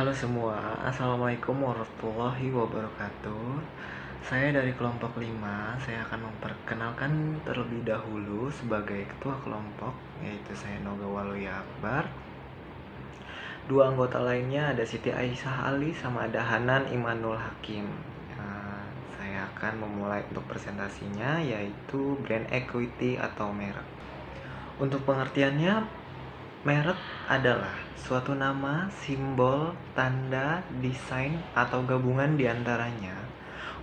Halo semua, Assalamualaikum warahmatullahi wabarakatuh. Saya dari kelompok 5. Saya akan memperkenalkan terlebih dahulu sebagai ketua kelompok, yaitu saya Noga Waluya Akbar. Dua anggota lainnya ada Siti Aisyah Ali sama ada Hanan Imanul Hakim. Saya akan memulai untuk presentasinya, yaitu brand equity atau merek. Untuk pengertiannya, merek adalah suatu nama, simbol, tanda, desain, atau gabungan di antaranya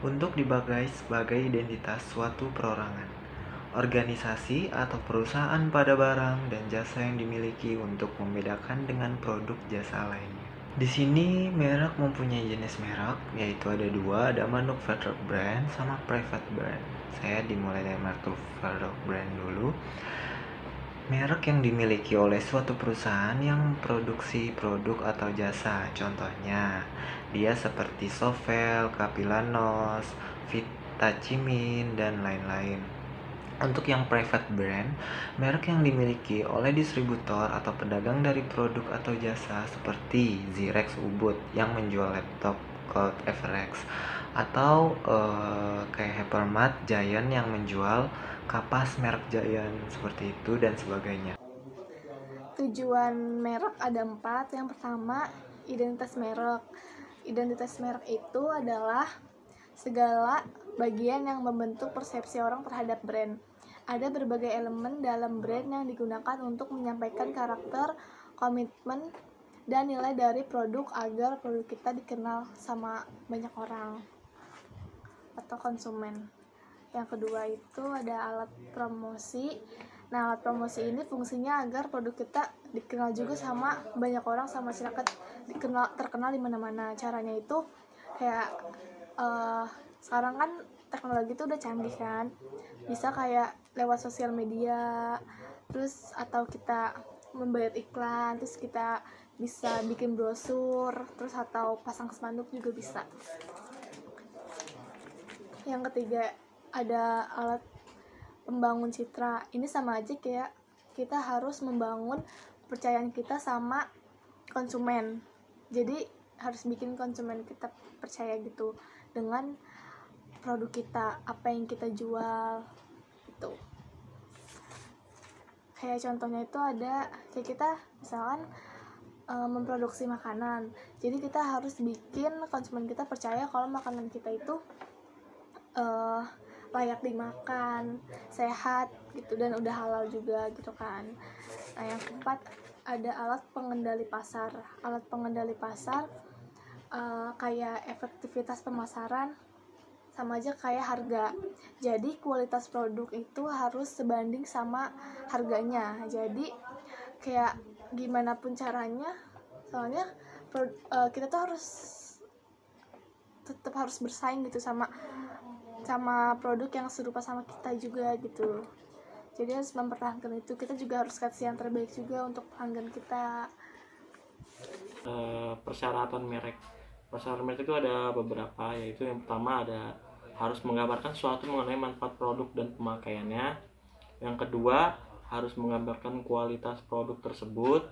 untuk dipakai sebagai identitas suatu perorangan, organisasi, atau perusahaan pada barang dan jasa yang dimiliki untuk membedakan dengan produk jasa lainnya. Di sini merek mempunyai jenis merek, yaitu ada dua, ada manufactured brand sama private brand. Saya dimulai dari manufactured brand dulu. Merek yang dimiliki oleh suatu perusahaan yang produksi produk atau jasa. Contohnya, dia seperti Sovel, Kapilanos, Vitacimin, dan lain-lain. Untuk yang private brand, merek yang dimiliki oleh distributor atau pedagang dari produk atau jasa seperti Xirex Ubud yang menjual laptop Cloud FRX, atau kayak Hypermart Giant yang menjual kapas merek Giant seperti itu dan sebagainya. Tujuan merek ada 4. Yang pertama, identitas merek. Identitas merek itu adalah segala bagian yang membentuk persepsi orang terhadap brand. Ada berbagai elemen dalam brand yang digunakan untuk menyampaikan karakter, komitmen, dan nilai dari produk agar produk kita dikenal sama banyak orang atau konsumen. Yang kedua itu ada alat promosi. Nah, alat promosi ini fungsinya agar produk kita dikenal juga sama banyak orang, sama masyarakat, terkenal di mana-mana. Caranya itu kayak sekarang kan teknologi itu udah canggih kan, bisa kayak lewat sosial media, terus atau kita membayar iklan, terus kita bisa bikin brosur, terus atau pasang spanduk juga bisa. Yang ketiga ada alat pembangun citra. Ini sama aja kayak kita harus membangun kepercayaan kita sama konsumen. Jadi harus bikin konsumen kita percaya gitu dengan produk kita, apa yang kita jual gitu. Kayak contohnya itu ada kayak kita misalkan memproduksi makanan. Jadi kita harus bikin konsumen kita percaya kalau makanan kita itu layak dimakan, sehat gitu, dan udah halal juga gitu kan. Nah, yang keempat ada alat pengendali pasar. Alat pengendali pasar kayak efektivitas pemasaran, sama aja kayak harga. Jadi kualitas produk itu harus sebanding sama harganya. Jadi kayak gimana pun caranya, soalnya kita tuh tetap harus bersaing gitu sama produk yang serupa sama kita juga gitu. Jadi harus mempertahankan itu. Kita juga harus kasih yang terbaik juga untuk pelanggan kita. Persyaratan merek itu ada beberapa, yaitu yang pertama ada harus menggambarkan sesuatu mengenai manfaat produk dan pemakaiannya. Yang kedua, harus menggambarkan kualitas produk tersebut.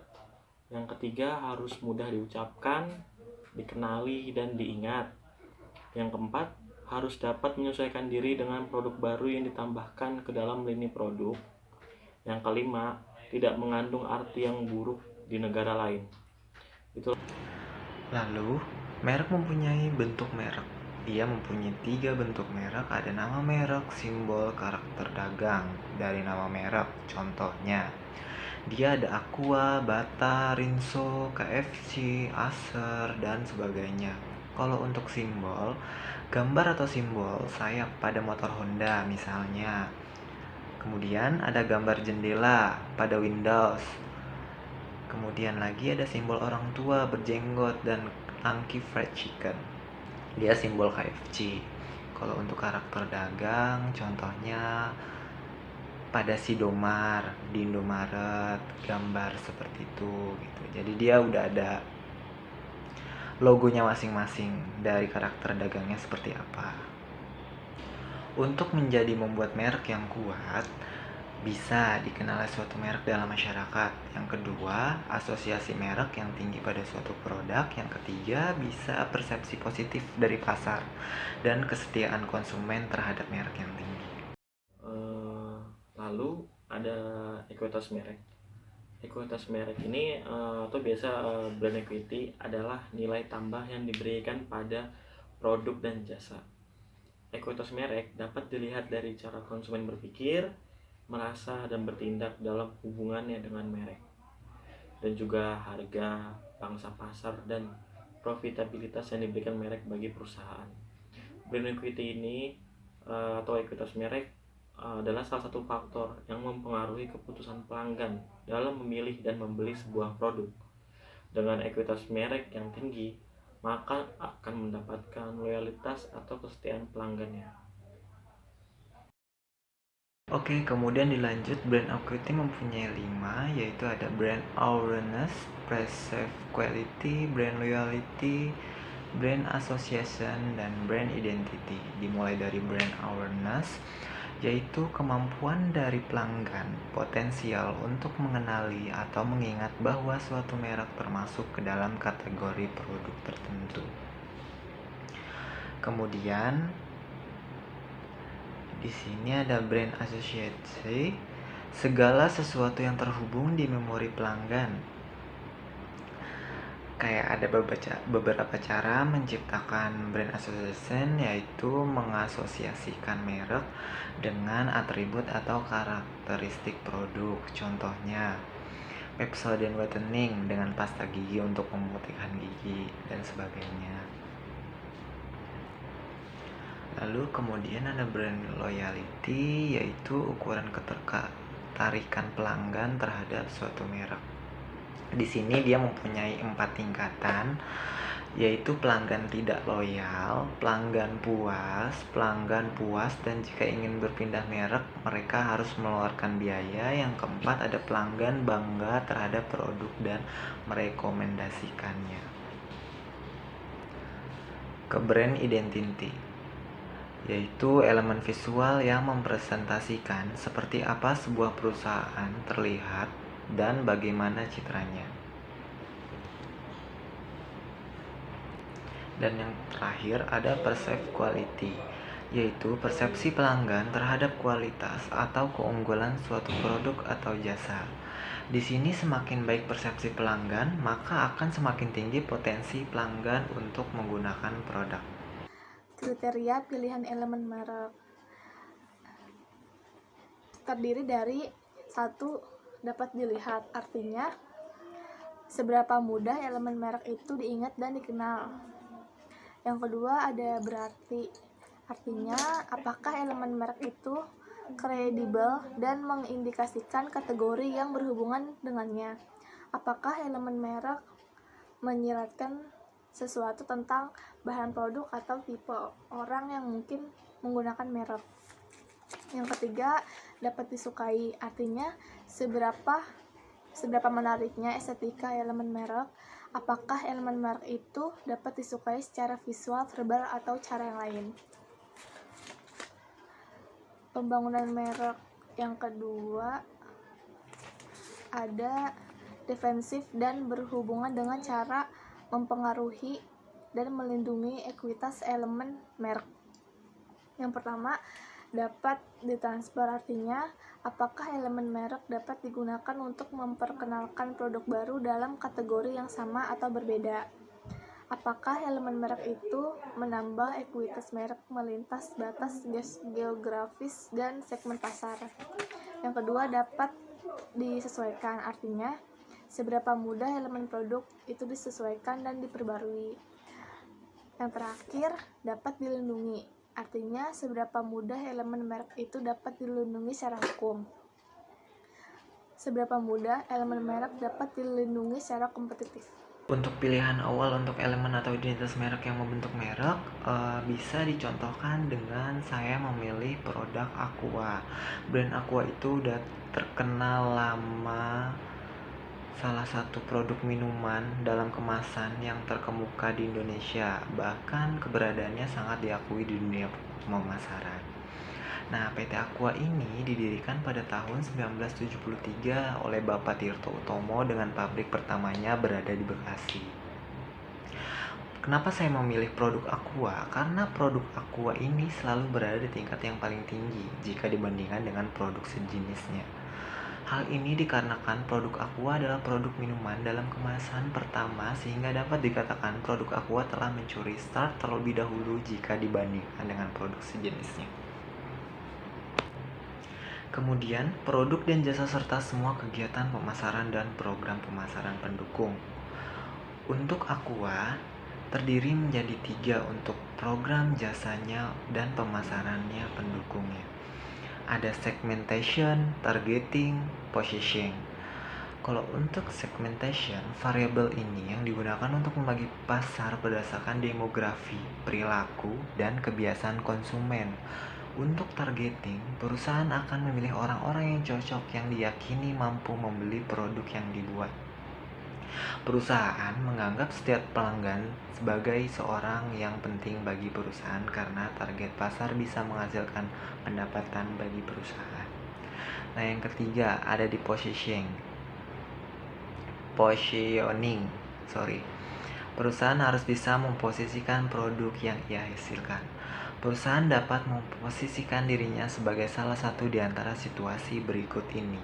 Yang ketiga, harus mudah diucapkan, dikenali, dan diingat. Yang keempat, harus dapat menyesuaikan diri dengan produk baru yang ditambahkan ke dalam lini produk. Yang kelima, tidak mengandung arti yang buruk di negara lain. Lalu, merek mempunyai bentuk merek. Dia mempunyai 3 bentuk merek. Ada nama merek, simbol, karakter dagang dari nama merek. Contohnya, dia ada Aqua, Bata, Rinso, KFC, Acer, dan sebagainya. Kalau untuk simbol, gambar atau simbol sayap pada motor Honda misalnya. Kemudian ada gambar jendela pada Windows. Kemudian lagi ada simbol orang tua berjenggot dan tangki fried chicken. Dia simbol KFC. Kalau untuk karakter dagang, contohnya pada Sidomar, di Indomaret, gambar seperti itu gitu. Jadi dia udah ada logonya masing-masing dari karakter dagangnya seperti apa. Untuk membuat merek yang kuat, bisa dikenal suatu merek dalam masyarakat. Yang kedua, asosiasi merek yang tinggi pada suatu produk. Yang ketiga, bisa persepsi positif dari pasar dan kesetiaan konsumen terhadap merek yang tinggi. Lalu ada ekuitas merek. Ekuitas merek ini atau biasa brand equity adalah nilai tambah yang diberikan pada produk dan jasa. Ekuitas merek dapat dilihat dari cara konsumen berpikir, merasa, dan bertindak dalam hubungannya dengan merek, dan juga harga, pangsa pasar, dan profitabilitas yang diberikan merek bagi perusahaan. Brand equity ini atau ekuitas merek adalah salah satu faktor yang mempengaruhi keputusan pelanggan dalam memilih dan membeli sebuah produk. Dengan ekuitas merek yang tinggi, maka akan mendapatkan loyalitas atau kesetiaan pelanggannya. Oke, kemudian dilanjut, brand equity mempunyai 5, yaitu ada brand awareness, perceived quality, brand loyalty, brand association, dan brand identity. Dimulai dari brand awareness, yaitu kemampuan dari pelanggan potensial untuk mengenali atau mengingat bahwa suatu merek termasuk ke dalam kategori produk tertentu. Kemudian di sini ada brand association, segala sesuatu yang terhubung di memori pelanggan. Kayak ada beberapa cara menciptakan brand association, yaitu mengasosiasikan merek dengan atribut atau karakteristik produk. Contohnya, Pepsodent Whitening dengan pasta gigi untuk memutihkan gigi dan sebagainya. Lalu kemudian ada brand loyalty, yaitu ukuran ketertarikan pelanggan terhadap suatu merek. Di sini dia mempunyai 4 tingkatan, yaitu pelanggan tidak loyal, pelanggan puas, dan jika ingin berpindah merek, mereka harus mengeluarkan biaya. Yang keempat ada pelanggan bangga terhadap produk dan merekomendasikannya. Ke brand identity, yaitu elemen visual yang mempresentasikan seperti apa sebuah perusahaan terlihat dan bagaimana citranya. Dan yang terakhir ada perceived quality, yaitu persepsi pelanggan terhadap kualitas atau keunggulan suatu produk atau jasa. Di sini semakin baik persepsi pelanggan, maka akan semakin tinggi potensi pelanggan untuk menggunakan produk. Kriteria pilihan elemen merek terdiri dari 1. Dapat dilihat, artinya seberapa mudah elemen merek itu diingat dan dikenal. Yang kedua ada berarti, artinya apakah elemen merek itu kredibel dan mengindikasikan kategori yang berhubungan dengannya. Apakah elemen merek menyiratkan sesuatu tentang bahan produk atau tipe orang yang mungkin menggunakan merek. Yang ketiga, dapat disukai, artinya seberapa menariknya estetika elemen merek. Apakah elemen merek itu dapat disukai secara visual, verbal, atau cara yang lain. Pembangunan merek yang kedua ada defensif dan berhubungan dengan cara mempengaruhi dan melindungi ekuitas elemen merek. Yang pertama, dapat ditransfer, artinya apakah elemen merek dapat digunakan untuk memperkenalkan produk baru dalam kategori yang sama atau berbeda. Apakah elemen merek itu menambah ekuitas merek melintas batas geografis dan segmen pasar. Yang kedua, dapat disesuaikan, artinya seberapa mudah elemen produk itu disesuaikan dan diperbarui. Yang terakhir, dapat dilindungi, artinya seberapa mudah elemen merek itu dapat dilindungi secara hukum. Seberapa mudah elemen merek dapat dilindungi secara kompetitif. Untuk pilihan awal untuk elemen atau identitas merek yang membentuk merek, bisa dicontohkan dengan saya memilih produk Aqua. Brand Aqua itu udah terkenal lama, salah satu produk minuman dalam kemasan yang terkemuka di Indonesia. Bahkan keberadaannya sangat diakui di dunia pemasaran. Nah, PT Aqua ini didirikan pada tahun 1973 oleh Bapak Tirto Utomo dengan pabrik pertamanya berada di Bekasi. Kenapa saya memilih produk Aqua? Karena produk Aqua ini selalu berada di tingkat yang paling tinggi jika dibandingkan dengan produk sejenisnya. Hal ini dikarenakan produk Aqua adalah produk minuman dalam kemasan pertama sehingga dapat dikatakan produk Aqua telah mencuri start terlebih dahulu jika dibandingkan dengan produk sejenisnya. Kemudian, produk dan jasa serta semua kegiatan pemasaran dan program pemasaran pendukung. Untuk Aqua, terdiri menjadi 3 untuk program jasanya dan pemasarannya pendukungnya. Ada segmentation, targeting, positioning. Kalau untuk segmentation, variabel ini yang digunakan untuk membagi pasar berdasarkan demografi, perilaku, dan kebiasaan konsumen. Untuk targeting, perusahaan akan memilih orang-orang yang cocok yang diyakini mampu membeli produk yang dibuat. Perusahaan menganggap setiap pelanggan sebagai seorang yang penting bagi perusahaan karena target pasar bisa menghasilkan pendapatan bagi perusahaan. Nah, yang ketiga ada di positioning. Perusahaan harus bisa memposisikan produk yang ia hasilkan. Perusahaan dapat memposisikan dirinya sebagai salah satu di antara situasi berikut ini.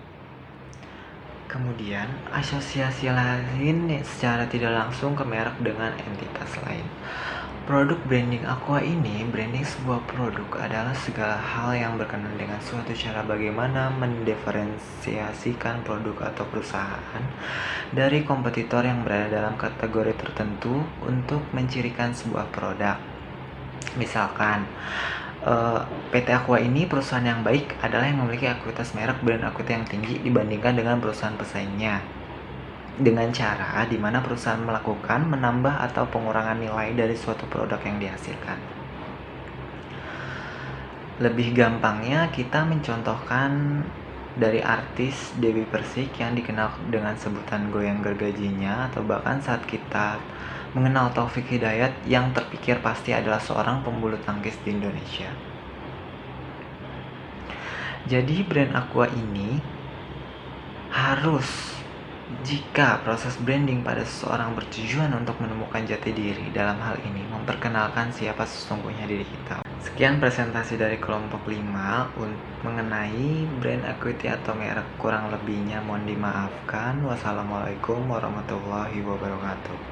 Kemudian, asosiasi lain secara tidak langsung ke merek dengan entitas lain. Produk branding Aqua ini, branding sebuah produk adalah segala hal yang berkenaan dengan suatu cara bagaimana mendiferensiasikan produk atau perusahaan dari kompetitor yang berada dalam kategori tertentu untuk mencirikan sebuah produk. Misalkan, PT Aqua ini perusahaan yang baik adalah yang memiliki ekuitas merek brand Aqua yang tinggi dibandingkan dengan perusahaan pesaingnya. Dengan cara di mana perusahaan melakukan menambah atau pengurangan nilai dari suatu produk yang dihasilkan. Lebih gampangnya kita mencontohkan dari artis Dewi Persik yang dikenal dengan sebutan goyang gergajinya, atau bahkan saat kita mengenal Taufik Hidayat yang terpikir pasti adalah seorang pembulu tangkis di Indonesia. Jadi brand Aqua ini harus, jika proses branding pada seseorang bertujuan untuk menemukan jati diri, dalam hal ini memperkenalkan siapa sesungguhnya diri kita. Sekian presentasi dari kelompok 5 mengenai brand equity atau merek. Kurang lebihnya mohon dimaafkan. Wassalamualaikum warahmatullahi wabarakatuh.